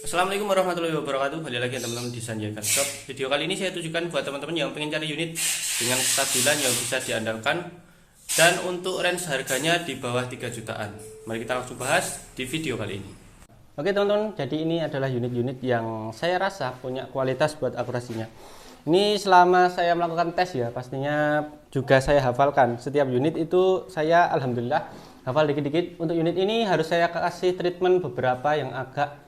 Assalamualaikum warahmatullahi wabarakatuh. Balik lagi teman-teman di Sanjay Car Shop. Video kali ini saya tujukan buat teman-teman yang pengen cari unit dengan kestabilan yang bisa diandalkan dan untuk range harganya di bawah 3 jutaan. Mari kita langsung bahas di video kali ini. Oke teman-teman, jadi ini adalah unit-unit yang saya rasa punya kualitas buat akurasinya. Ini selama saya melakukan tes ya, pastinya juga saya hafalkan. Setiap unit itu saya alhamdulillah hafal dikit-dikit. Untuk unit ini harus saya kasih treatment beberapa yang agak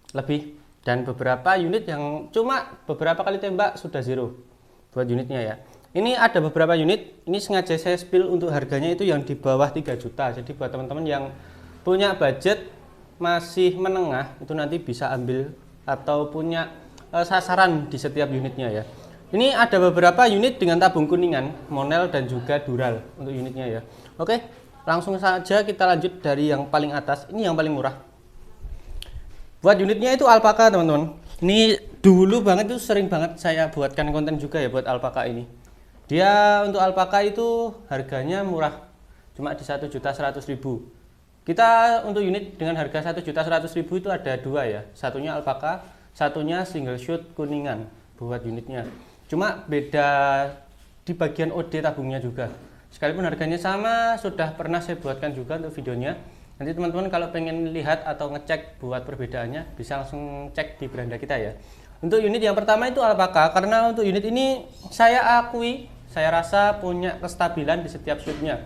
lebih, dan beberapa unit yang cuma beberapa kali tembak sudah zero buat unitnya ya. Ini ada beberapa unit, ini sengaja saya spill untuk harganya itu yang di bawah 3 juta. Jadi buat teman-teman yang punya budget masih menengah itu nanti bisa ambil atau punya sasaran di setiap unitnya ya. Ini ada beberapa unit dengan tabung kuningan, Monel dan juga Dural untuk unitnya ya. Oke, langsung saja kita lanjut dari yang paling atas. Ini yang paling murah. Buat unitnya itu alpaka teman-teman. Ini dulu banget itu sering banget saya buatkan konten juga ya buat alpaka ini. Dia untuk alpaka itu harganya murah, cuma di 1.100.000. Kita untuk unit dengan harga 1.100.000 itu ada dua ya. Satunya alpaka, satunya single shoot kuningan buat unitnya. Cuma beda di bagian OD tabungnya juga. Sekalipun harganya sama, sudah pernah saya buatkan juga untuk videonya. Nanti teman-teman kalau pengen lihat atau ngecek buat perbedaannya bisa langsung cek di beranda kita ya. Untuk unit yang pertama itu alpaka, karena untuk unit ini saya akui, saya rasa punya kestabilan di setiap shootnya.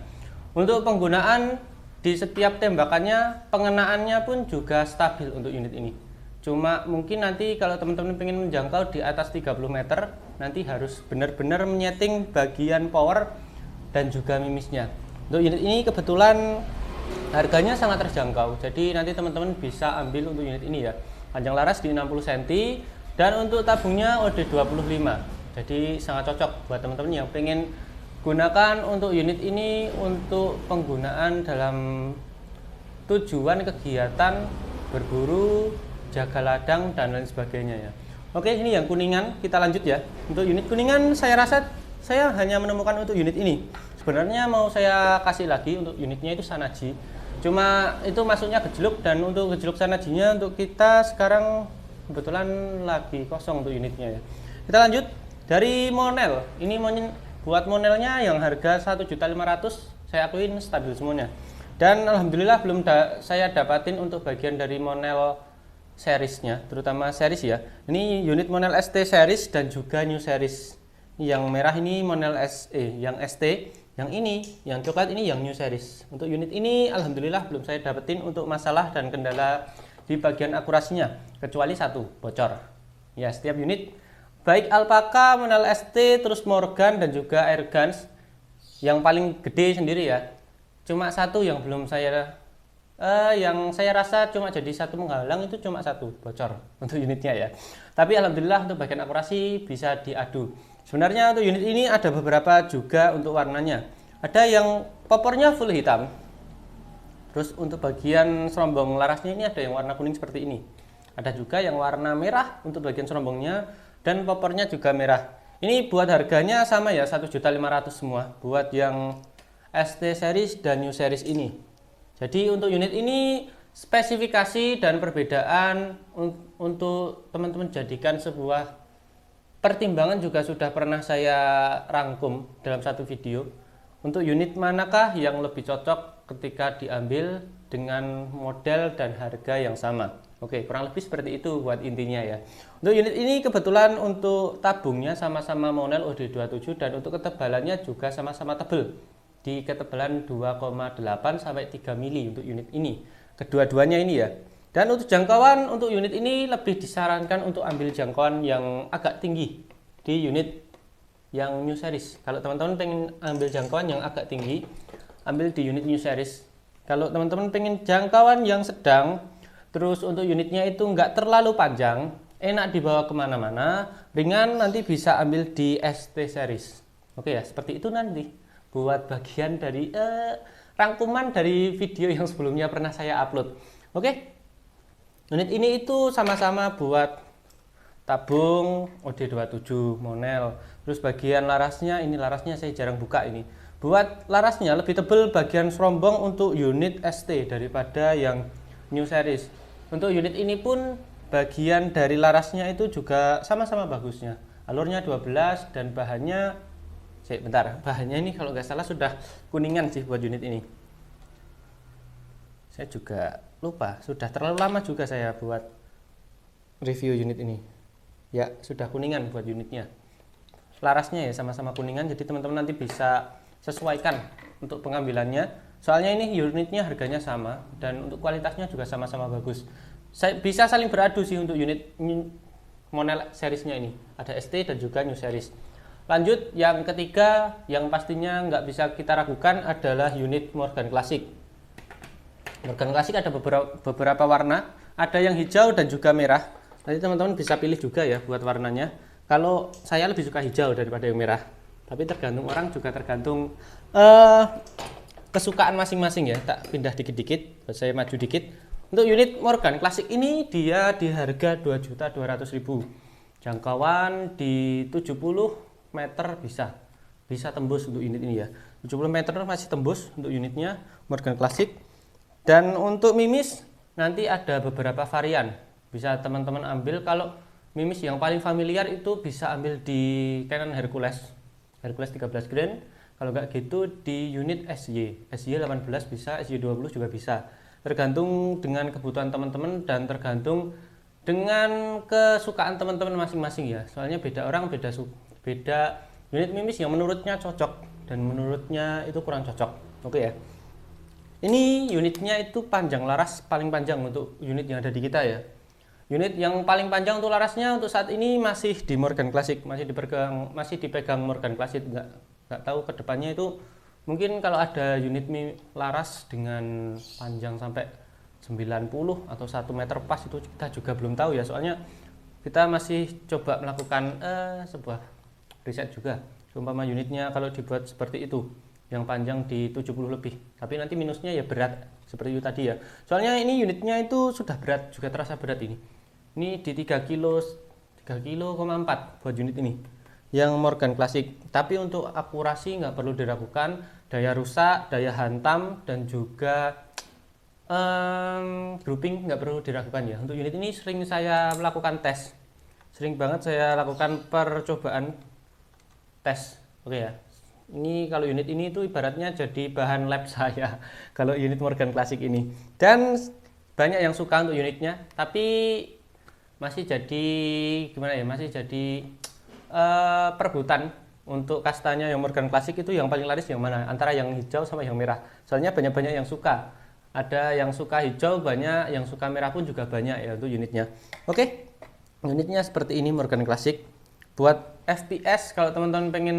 Untuk penggunaan di setiap tembakannya, pengenaannya pun juga stabil untuk unit ini. Cuma mungkin nanti kalau teman-teman pengen menjangkau di atas 30 meter, nanti harus benar-benar menyeting bagian power dan juga mimisnya. Untuk unit ini kebetulan harganya sangat terjangkau, jadi nanti teman-teman bisa ambil untuk unit ini ya. Panjang laras di 60 cm dan untuk tabungnya OD 25, jadi sangat cocok buat teman-teman yang pengen gunakan untuk unit ini untuk penggunaan dalam tujuan kegiatan berburu, jaga ladang dan lain sebagainya ya. Oke, ini yang kuningan, kita lanjut ya. Untuk unit kuningan saya rasa saya hanya menemukan untuk unit ini. Sebenarnya mau saya kasih lagi untuk unitnya itu Sanaji, cuma itu masuknya gejluk, dan untuk gejluk Sanajinya untuk kita sekarang kebetulan lagi kosong untuk unitnya ya. Kita lanjut dari Monel. Ini buat Monelnya yang harga 1.500.000 saya akuin stabil semuanya. Dan alhamdulillah belum saya dapatin untuk bagian dari Monel seriesnya, terutama series ya. Ini unit Monel ST series dan juga new series. Yang merah ini Monel SE, yang ST, yang ini, yang coklat ini yang new series. Untuk unit ini alhamdulillah belum saya dapetin untuk masalah dan kendala di bagian akurasinya, kecuali satu, bocor. Ya, setiap unit baik alpaka, Monel ST, terus Morgan dan juga Airguns yang paling gede sendiri ya. Cuma satu yang belum saya yang saya rasa cuma jadi satu menghalang, itu cuma satu, bocor untuk unitnya ya. Tapi alhamdulillah untuk bagian akurasi bisa diadu. Sebenarnya untuk unit ini ada beberapa juga untuk warnanya. Ada yang popornya full hitam. Terus untuk bagian serombong larasnya ini ada yang warna kuning seperti ini. Ada juga yang warna merah untuk bagian serombongnya dan popornya juga merah. Ini buat harganya sama ya, 1.500.000 semua buat yang ST series dan new series ini. Jadi untuk unit ini spesifikasi dan perbedaan untuk teman-teman jadikan sebuah pertimbangan juga sudah pernah saya rangkum dalam satu video. Untuk unit manakah yang lebih cocok ketika diambil dengan model dan harga yang sama. Oke, kurang lebih seperti itu buat intinya ya. Untuk unit ini kebetulan untuk tabungnya sama-sama Monel OD27 dan untuk ketebalannya juga sama-sama tebal. Di ketebalan 2,8 sampai 3 mili untuk unit ini. Kedua-duanya ini ya. Dan untuk jangkauan untuk unit ini lebih disarankan untuk ambil jangkauan yang agak tinggi di unit yang new series. Kalau teman-teman pengen ambil jangkauan yang agak tinggi, ambil di unit new series. Kalau teman-teman pengen jangkauan yang sedang, terus untuk unitnya itu nggak terlalu panjang, enak dibawa kemana-mana, ringan, nanti bisa ambil di ST series. Oke ya, seperti itu nanti buat bagian dari rangkuman dari video yang sebelumnya pernah saya upload. Oke. Unit ini itu sama-sama buat tabung OD27 Monel. Terus bagian larasnya, ini larasnya saya jarang buka ini. Buat larasnya lebih tebal bagian serombong untuk unit ST daripada yang new series. Untuk unit ini pun bagian dari larasnya itu juga sama-sama bagusnya. Alurnya 12 dan bahannya, bentar, bahannya ini kalau nggak salah sudah kuningan sih buat unit ini. Saya juga lupa, sudah terlalu lama juga saya buat review unit ini. Ya, sudah kuningan buat unitnya. Larasnya ya sama-sama kuningan, jadi teman-teman nanti bisa sesuaikan untuk pengambilannya. Soalnya ini unitnya harganya sama dan untuk kualitasnya juga sama-sama bagus. Saya bisa saling beradu sih untuk unit model seriesnya ini. Ada ST dan juga New Series. Lanjut, yang ketiga yang pastinya nggak bisa kita ragukan adalah unit Morgan Classic. Morgan Classic ada beberapa warna, ada yang hijau dan juga merah. Nanti teman-teman bisa pilih juga ya buat warnanya. Kalau saya lebih suka hijau daripada yang merah, tapi tergantung orang, juga tergantung kesukaan masing-masing ya. Tak pindah dikit-dikit, saya maju dikit. Untuk unit Morgan Classic ini dia di harga 2.200.000. Jangkauan di 70 meter bisa tembus untuk unit ini ya. 70 meter masih tembus untuk unitnya Morgan Classic. Dan untuk mimis nanti ada beberapa varian, bisa teman-teman ambil. Kalau mimis yang paling familiar itu bisa ambil di Canon Hercules 13 grain. Kalau nggak gitu di unit SY 18 bisa, SY 20 juga bisa. Tergantung dengan kebutuhan teman-teman dan tergantung dengan kesukaan teman-teman masing-masing ya. Soalnya beda orang beda unit mimis yang menurutnya cocok dan menurutnya itu kurang cocok. Oke ya. Ini unitnya itu panjang laras paling panjang untuk unit yang ada di kita ya. Unit yang paling panjang untuk larasnya untuk saat ini masih di Morgan Classic, masih dipegang Morgan Classic. Nggak tahu kedepannya itu mungkin kalau ada unit laras dengan panjang sampai 90 atau 1 meter pas itu kita juga belum tahu ya. Soalnya kita masih coba melakukan sebuah riset juga. Umpama unitnya kalau dibuat seperti itu, yang panjang di 70 lebih, tapi nanti minusnya ya berat seperti itu tadi ya. Soalnya ini unitnya itu sudah berat, juga terasa berat ini di 3 kilo 3,4 buat unit ini yang Morgan Classic. Tapi untuk akurasi nggak perlu diragukan, daya rusak, daya hantam, dan juga grouping nggak perlu diragukan ya. Untuk unit ini sering saya melakukan tes, sering banget saya lakukan percobaan tes. Oke ya. Ini kalau unit ini itu ibaratnya jadi bahan lab saya kalau unit Morgan Classic ini. Dan banyak yang suka untuk unitnya, tapi masih jadi gimana ya? Masih jadi perebutan untuk kastanya yang Morgan Classic itu yang paling laris yang mana? Antara yang hijau sama yang merah. Soalnya banyak yang suka. Ada yang suka hijau, banyak yang suka merah pun juga banyak ya untuk unitnya. Oke. Unitnya seperti ini Morgan Classic. Buat FPS kalau teman-teman pengen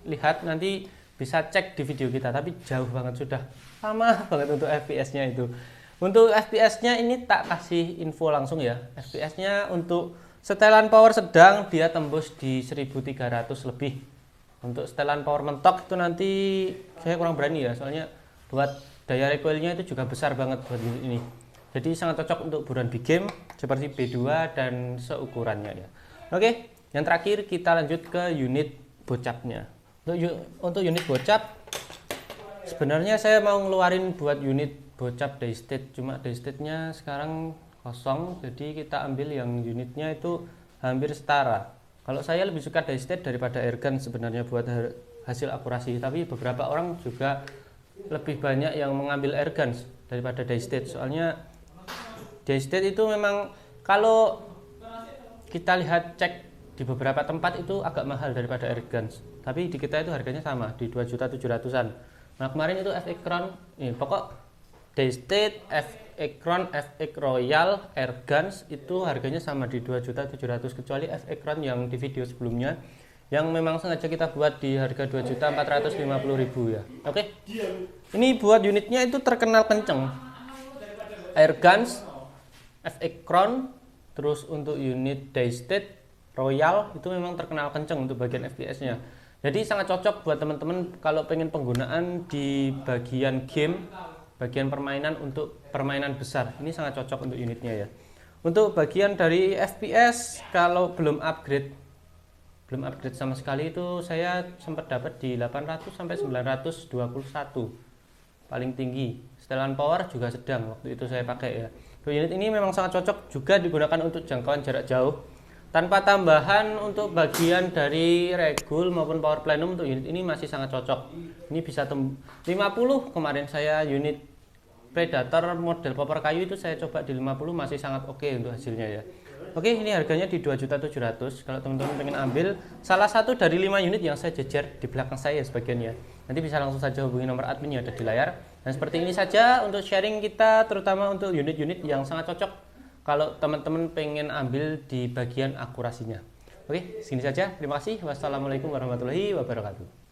lihat nanti bisa cek di video kita, tapi jauh banget, sudah lama banget untuk FPS-nya itu. Untuk FPS-nya ini tak kasih info langsung ya. FPS-nya untuk setelan power sedang dia tembus di 1300 lebih. Untuk setelan power mentok itu nanti saya kurang berani ya, soalnya buat daya recoil-nya itu juga besar banget buat ini. Jadi sangat cocok untuk buruan big game seperti B2 dan seukurannya ya. Oke. Yang terakhir kita lanjut ke unit bocapnya. Untuk unit bocap, sebenarnya saya mau ngeluarin buat unit bocap daystate, cuma daystate-nya sekarang kosong, jadi kita ambil yang unitnya itu hampir setara. Kalau saya lebih suka daystate daripada airgun sebenarnya buat hasil akurasi, tapi beberapa orang juga lebih banyak yang mengambil airgun daripada daystate. Soalnya daystate itu memang kalau kita lihat cek di beberapa tempat itu agak mahal daripada airguns, tapi di kita itu harganya sama di 2.700.000-an. Nah kemarin itu FX Crown, pokok daystate, FX Crown, FX Royal, airguns itu harganya sama di 2.700.000, kecuali FX Crown yang di video sebelumnya yang memang sengaja kita buat di harga 2.450.000 ya. Oke. Ini buat unitnya itu terkenal kenceng. Airguns, FX Crown, terus untuk unit daystate Royal itu memang terkenal kenceng untuk bagian FPS-nya. Jadi sangat cocok buat teman-teman kalau pengen penggunaan di bagian game, bagian permainan, untuk permainan besar. Ini sangat cocok untuk unitnya ya. Untuk bagian dari FPS kalau belum upgrade sama sekali itu saya sempat dapat di 800 sampai 921 paling tinggi. Setelan power juga sedang waktu itu saya pakai ya. Untuk unit ini memang sangat cocok juga digunakan untuk jangkauan jarak jauh. Tanpa tambahan untuk bagian dari regul maupun power plenum, untuk unit ini masih sangat cocok. Ini bisa 50. Kemarin saya unit Predator model popor kayu itu saya coba di 50, masih sangat oke untuk hasilnya ya. Oke, ini harganya di 2.700.000. Kalau teman-teman pengen ambil salah satu dari 5 unit yang saya jejer di belakang saya sebagiannya, nanti bisa langsung saja hubungi nomor admin yang ada di layar. Dan seperti ini saja untuk sharing kita, terutama untuk unit-unit yang sangat cocok kalau teman-teman pengen ambil di bagian akurasinya. Oke, segini saja. Terima kasih. Wassalamualaikum warahmatullahi wabarakatuh.